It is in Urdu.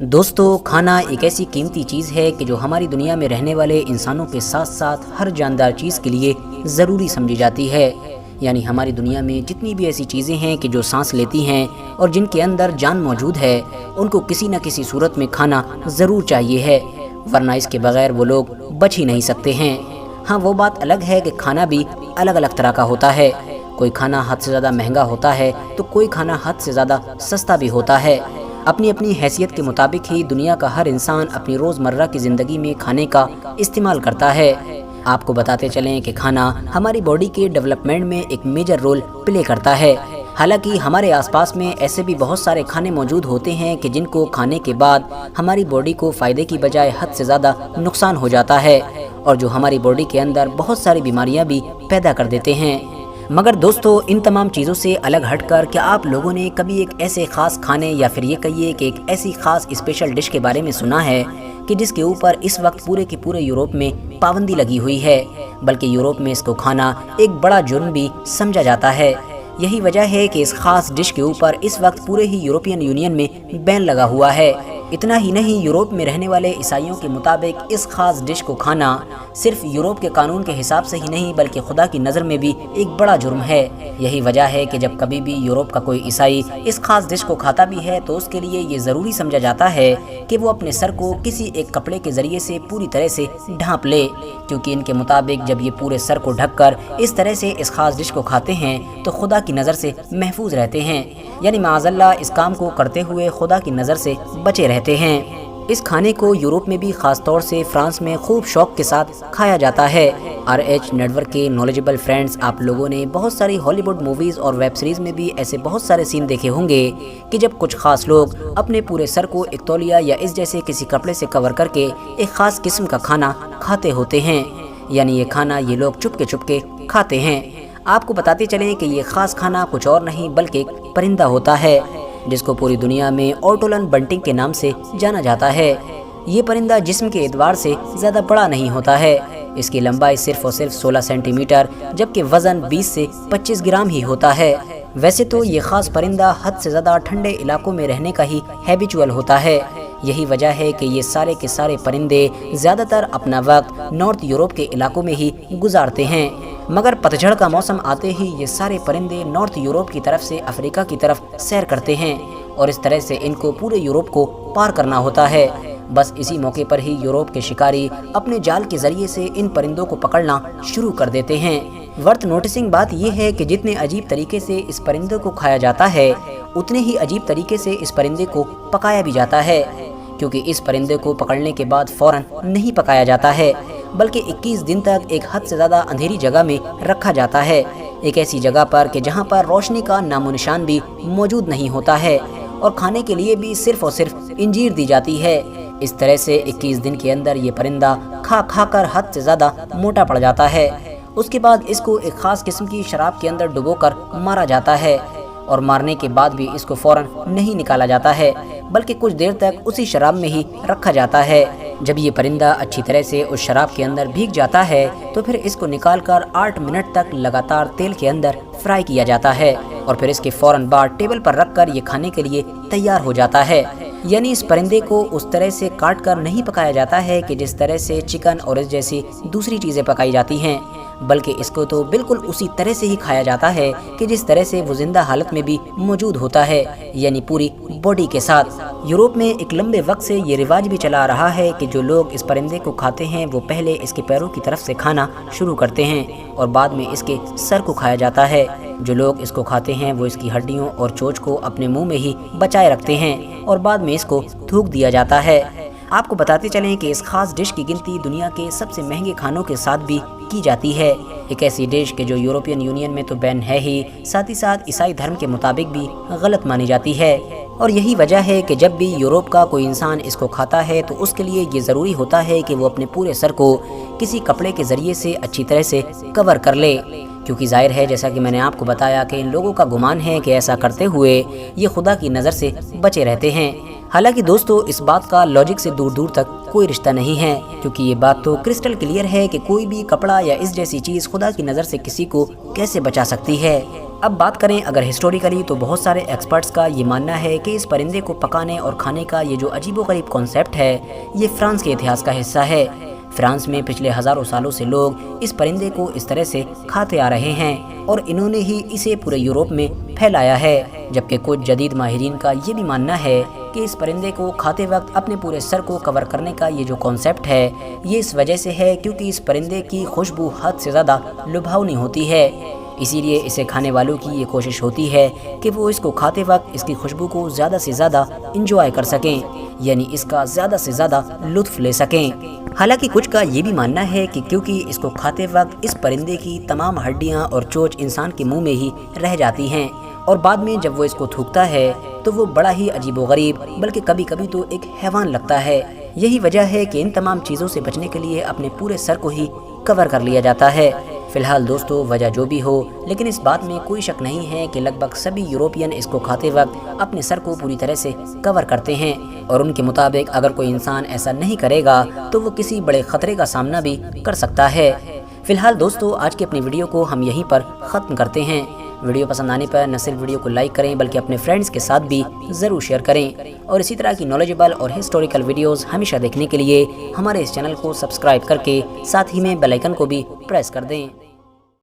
دوستو، کھانا ایک ایسی قیمتی چیز ہے کہ جو ہماری دنیا میں رہنے والے انسانوں کے ساتھ ساتھ ہر جاندار چیز کے لیے ضروری سمجھی جاتی ہے۔ یعنی ہماری دنیا میں جتنی بھی ایسی چیزیں ہیں کہ جو سانس لیتی ہیں اور جن کے اندر جان موجود ہے، ان کو کسی نہ کسی صورت میں کھانا ضرور چاہیے ہے، ورنہ اس کے بغیر وہ لوگ بچ ہی نہیں سکتے ہیں۔ ہاں، وہ بات الگ ہے کہ کھانا بھی الگ الگ طرح کا ہوتا ہے۔ کوئی کھانا حد سے زیادہ مہنگا ہوتا ہے تو کوئی کھانا حد سے زیادہ سستا بھی ہوتا ہے۔ اپنی اپنی حیثیت کے مطابق ہی دنیا کا ہر انسان اپنی روزمرہ کی زندگی میں کھانے کا استعمال کرتا ہے۔ آپ کو بتاتے چلیں کہ کھانا ہماری باڈی کے ڈیولپمنٹ میں ایک میجر رول پلے کرتا ہے۔ حالانکہ ہمارے آس پاس میں ایسے بھی بہت سارے کھانے موجود ہوتے ہیں کہ جن کو کھانے کے بعد ہماری باڈی کو فائدے کی بجائے حد سے زیادہ نقصان ہو جاتا ہے، اور جو ہماری باڈی کے اندر بہت ساری بیماریاں بھی پیدا کر دیتے ہیں۔ مگر دوستو، ان تمام چیزوں سے الگ ہٹ کر کیا آپ لوگوں نے کبھی ایک ایسے خاص کھانے یا پھر یہ کہیے کہ ایک ایسی خاص اسپیشل ڈش کے بارے میں سنا ہے کہ جس کے اوپر اس وقت پورے کے پورے یورپ میں پابندی لگی ہوئی ہے، بلکہ یورپ میں اس کو کھانا ایک بڑا جرم بھی سمجھا جاتا ہے؟ یہی وجہ ہے کہ اس خاص ڈش کے اوپر اس وقت پورے ہی یورپین یونین میں بین لگا ہوا ہے۔ اتنا ہی نہیں، یورپ میں رہنے والے عیسائیوں کے مطابق اس خاص ڈش کو کھانا صرف یورپ کے قانون کے حساب سے ہی نہیں بلکہ خدا کی نظر میں بھی ایک بڑا جرم ہے۔ یہی وجہ ہے کہ جب کبھی بھی یورپ کا کوئی عیسائی اس خاص ڈش کو کھاتا بھی ہے تو اس کے لیے یہ ضروری سمجھا جاتا ہے کہ وہ اپنے سر کو کسی ایک کپڑے کے ذریعے سے پوری طرح سے ڈھانپ لے، کیونکہ ان کے مطابق جب یہ پورے سر کو ڈھک کر اس طرح سے اس خاص ڈش کو کھاتے ہیں تو خدا کی نظر سے محفوظ رہتے ہیں، یعنی معاذ اللہ اس کام کو کرتے ہوئے خدا کی نظر سے بچے رہتے ہیں۔ اس کھانے کو یورپ میں بھی خاص طور سے فرانس میں خوب شوق کے ساتھ کھایا جاتا ہے۔ RH نیٹ ورک کے نالجبل فرینڈز، آپ لوگوں نے بہت ساری ہالی ووڈ موویز اور ویب سیریز میں بھی ایسے بہت سارے سین دیکھے ہوں گے کہ جب کچھ خاص لوگ اپنے پورے سر کو ایک تولیہ یا اس جیسے کسی کپڑے سے کور کر کے ایک خاص قسم کا کھانا کھاتے ہوتے ہیں، یعنی یہ کھانا یہ لوگ چپ کے کھاتے ہیں۔ آپ کو بتاتے چلیں کہ یہ خاص کھانا کچھ اور نہیں بلکہ ایک پرندہ ہوتا ہے جس کو پوری دنیا میں اورٹولن بنٹنگ کے نام سے جانا جاتا ہے۔ یہ پرندہ جسم کے اعتبار سے زیادہ بڑا نہیں ہوتا ہے، اس کی لمبائی صرف اور صرف 16 سینٹی میٹر جبکہ وزن 20 سے 25 گرام ہی ہوتا ہے۔ ویسے تو یہ خاص پرندہ حد سے زیادہ ٹھنڈے علاقوں میں رہنے کا ہی ہیبیچول ہوتا ہے۔ یہی وجہ ہے کہ یہ سارے کے سارے پرندے زیادہ تر اپنا وقت نارتھ یورپ کے علاقوں میں ہی گزارتے ہیں، مگر پتجھڑ کا موسم آتے ہی یہ سارے پرندے نارتھ یورپ کی طرف سے افریقہ کی طرف سیر کرتے ہیں، اور اس طرح سے ان کو پورے یورپ کو پار کرنا ہوتا ہے۔ بس اسی موقع پر ہی یورپ کے شکاری اپنے جال کے ذریعے سے ان پرندوں کو پکڑنا شروع کر دیتے ہیں۔ ورتھ نوٹسنگ بات یہ ہے کہ جتنے عجیب طریقے سے اس پرندے کو کھایا جاتا ہے اتنے ہی عجیب طریقے سے اس پرندے کو پکایا بھی جاتا ہے، کیونکہ اس پرندے کو پکڑنے کے بعد فوراً نہیں پکایا جاتا ہے بلکہ 21 دن تک ایک حد سے زیادہ اندھیری جگہ میں رکھا جاتا ہے، ایک ایسی جگہ پر کہ جہاں پر روشنی کا نام و نشان بھی موجود نہیں ہوتا ہے، اور کھانے کے لیے بھی صرف اور صرف انجیر دی جاتی ہے۔ اس طرح سے 21 دن کے اندر یہ پرندہ کھا کر حد سے زیادہ موٹا پڑ جاتا ہے۔ اس کے بعد اس کو ایک خاص قسم کی شراب کے اندر ڈبو کر مارا جاتا ہے، اور مارنے کے بعد بھی اس کو فوراً نہیں نکالا جاتا ہے بلکہ کچھ دیر تک اسی شراب میں ہی رکھا جاتا ہے۔ جب یہ پرندہ اچھی طرح سے اس شراب کے اندر بھیگ جاتا ہے تو پھر اس کو نکال کر 8 منٹ تک لگاتار تیل کے اندر فرائی کیا جاتا ہے، اور پھر اس کے فوراً بعد ٹیبل پر رکھ کر یہ کھانے کے لیے تیار ہو جاتا ہے۔ یعنی اس پرندے کو اس طرح سے کاٹ کر نہیں پکایا جاتا ہے کہ جس طرح سے چکن اور اس جیسی دوسری چیزیں پکائی جاتی ہیں، بلکہ اس کو تو بالکل اسی طرح سے ہی کھایا جاتا ہے کہ جس طرح سے وہ زندہ حالت میں بھی موجود ہوتا ہے، یعنی پوری باڈی کے ساتھ۔ یورپ میں ایک لمبے وقت سے یہ رواج بھی چلا رہا ہے کہ جو لوگ اس پرندے کو کھاتے ہیں وہ پہلے اس کے پیروں کی طرف سے کھانا شروع کرتے ہیں اور بعد میں اس کے سر کو کھایا جاتا ہے۔ جو لوگ اس کو کھاتے ہیں وہ اس کی ہڈیوں اور چوچ کو اپنے منہ میں ہی بچائے رکھتے ہیں اور بعد میں اس کو تھوک دیا جاتا ہے۔ آپ کو بتاتے چلیں کہ اس خاص ڈش کی گنتی دنیا کے سب سے مہنگے کھانوں کے ساتھ بھی کی جاتی ہے، ایک ایسی ڈش کہ جو یورپین یونین میں تو بین ہے ہی، ساتھ ہی ساتھ عیسائی دھرم کے مطابق بھی غلط مانی جاتی ہے۔ اور یہی وجہ ہے کہ جب بھی یورپ کا کوئی انسان اس کو کھاتا ہے تو اس کے لیے یہ ضروری ہوتا ہے کہ وہ اپنے پورے سر کو کسی کپڑے کے ذریعے سے اچھی طرح سے کور کر لے، کیونکہ ظاہر ہے جیسا کہ میں نے آپ کو بتایا کہ ان لوگوں کا گمان ہے کہ ایسا کرتے ہوئے یہ خدا کی نظر سے بچے رہتے ہیں۔ حالانکہ دوستو اس بات کا لاجک سے دور دور تک کوئی رشتہ نہیں ہے، کیونکہ یہ بات تو کرسٹل کلیئر ہے کہ کوئی بھی کپڑا یا اس جیسی چیز خدا کی نظر سے کسی کو کیسے بچا سکتی ہے۔ اب بات کریں اگر ہسٹوریکلی تو بہت سارے ایکسپرٹس کا یہ ماننا ہے کہ اس پرندے کو پکانے اور کھانے کا یہ جو عجیب و غریب کانسیپٹ ہے یہ فرانس کے اتہاس کا حصہ ہے۔ فرانس میں پچھلے ہزاروں سالوں سے لوگ اس پرندے کو اس طرح سے کھاتے آ رہے ہیں اور انہوں نے ہی اسے پورے یورپ میں پھیلایا ہے، جبکہ کچھ جدید ماہرین کا یہ بھی ماننا ہے کہ اس پرندے کو کھاتے وقت اپنے پورے سر کو کور کرنے کا یہ جو کانسیپٹ ہے یہ اس وجہ سے ہے کیونکہ اس پرندے کی خوشبو حد سے زیادہ لبھاؤنی ہوتی ہے، اسی لیے اسے کھانے والوں کی یہ کوشش ہوتی ہے کہ وہ اس کو کھاتے وقت اس کی خوشبو کو زیادہ سے زیادہ انجوائے کر سکیں، یعنی اس کا زیادہ سے زیادہ لطف لے سکیں۔ حالانکہ کچھ کا یہ بھی ماننا ہے کہ کیونکہ اس کو کھاتے وقت اس پرندے کی تمام ہڈیاں اور چوچ انسان کے منہ میں ہی رہ جاتی ہیں اور بعد میں جب وہ اس کو تھوکتا ہے تو وہ بڑا ہی عجیب و غریب بلکہ کبھی کبھی تو ایک حیوان لگتا ہے۔ یہی وجہ ہے کہ ان تمام چیزوں سے بچنے کے لیے اپنے پورے سر کو ہی کور کر لیا جاتا ہے۔ فی الحال دوستو وجہ جو بھی ہو لیکن اس بات میں کوئی شک نہیں ہے کہ لگ بھگ سبھی یوروپین اس کو کھاتے وقت اپنے سر کو پوری طرح سے کور کرتے ہیں اور ان کے مطابق اگر کوئی انسان ایسا نہیں کرے گا تو وہ کسی بڑے خطرے کا سامنا بھی کر سکتا ہے۔ فی الحال دوستو آج کی اپنی ویڈیو کو ہم یہیں پر ختم کرتے ہیں۔ ویڈیو پسند آنے پر نہ صرف ویڈیو کو لائک کریں بلکہ اپنے فرینڈز کے ساتھ بھی ضرور شیئر کریں اور اسی طرح کی نالجبل اور ہسٹوریکل ویڈیوز ہمیشہ دیکھنے کے لیے ہمارے اس چینل کو سبسکرائب کر کے ساتھ ہی میں بیل آئیکن کو بھی پریس کر دیں۔